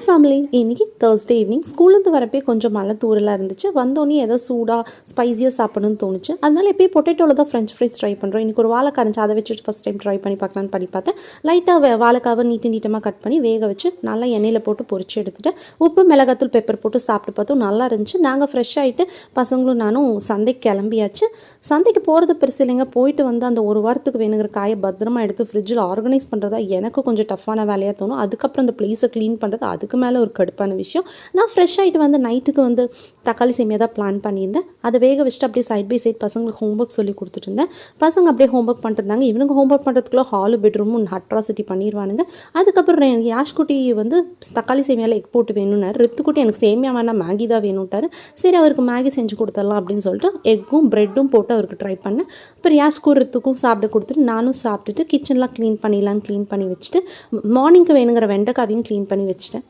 Hi family, இன்றைக்கி Thursday evening ஸ்கூல்லேருந்து வரப்பே கொஞ்சம் மழை தூரலாக இருந்துச்சு. வந்தோடனே ஏதோ சூடாக ஸ்பைஸியாக சாப்பிடணும்னு தோணுச்சு. அதனால் எப்போயும் பொட்டேட்டோவில் தான் ஃப்ரெஞ்ச் ஃப்ரைஸ் ட்ரை பண்ணுறோம். இன்றைக்கி ஒரு வாழைக்காய் இருந்துச்சு, அதை வச்சுட்டு ஃபஸ்ட் டைம் ட்ரை பண்ணி பார்க்கலான்னு பண்ணி பார்த்தேன். லைட்டாக வாழைக்காவை நீட்டமாக கட் பண்ணி வேக வச்சு நல்லா எண்ணெயில் போட்டு பொரிச்சு எடுத்துகிட்டு உப்பு மிளகாத்தூள் பெப்பர் போட்டு சாப்பிட்டு பார்த்தோம். நல்லா இருந்துச்சு. நாங்கள் ஃப்ரெஷ் ஆகிட்டு பசங்களும் நானும் சந்தைக்கு கிளம்பியாச்சு. சந்தைக்கு போகிறது பெருசு இல்லைங்க. போயிட்டு வந்து அந்த ஒரு வாரத்துக்கு வேணுங்கிற காயை பத்திரமா எடுத்து ஃப்ரிட்ஜில் ஆர்கனைஸ் பண்ணுறதா எனக்கு கொஞ்சம் டஃப்பான வேலையாக தோணும். அதுக்கப்புறம் அந்த ப்ளேஸை க்ளீன் பண்ணுறது அதுக்கு மேலே ஒரு கடுப்பான விஷயம். நான் ஃப்ரெஷ் ஆகிட்டு வந்து நைட்டுக்கு வந்து தக்காளி சேமியா தான் பிளான் பண்ணியிருந்தேன். அதை வேக வச்சுட்டு அப்படியே சைட் பை சைட் பசங்களுக்கு ஹோம்ஒர்க் சொல்லி கொடுத்துட்டு இருந்தேன். பசங்க அப்படியே ஹோம்ஒர்க் பண்ணிருந்தாங்க. இவனுங்க ஹோம்ஒர்க் பண்ணுறதுக்குள்ள ஹாலு பெட்ரூமும் அட்ராசிட்டி பண்ணிடுவானுங்க. அதுக்கப்புறம் யாஷ்குட்டி வந்து தக்காளி சேமியாவில் எக் போட்டு வேணும்னாரு. ரித்துக்குட்டி எனக்கு சேமியா வேணாம் மேகி தான் வேணும்ட்டாரு. சரி, அவருக்கு மேகி செஞ்சு கொடுத்துடலாம் அப்படின்னு சொல்லிட்டு எக்கும் ப்ரெட்டும் போட்டு அவருக்கு ட்ரை பண்ணேன். அப்புறம் யாஷ்கும் ரித்துக்கும் சாப்பிட கொடுத்துட்டு நானும் சாப்பிட்டுட்டு கிச்சன்லாம் க்ளீன் பண்ணி வச்சுட்டு மார்னிங்க்கு வேணுங்கிற வெண்டைக்காவையும் க்ளீன் பண்ணி வச்சுட்டேன்.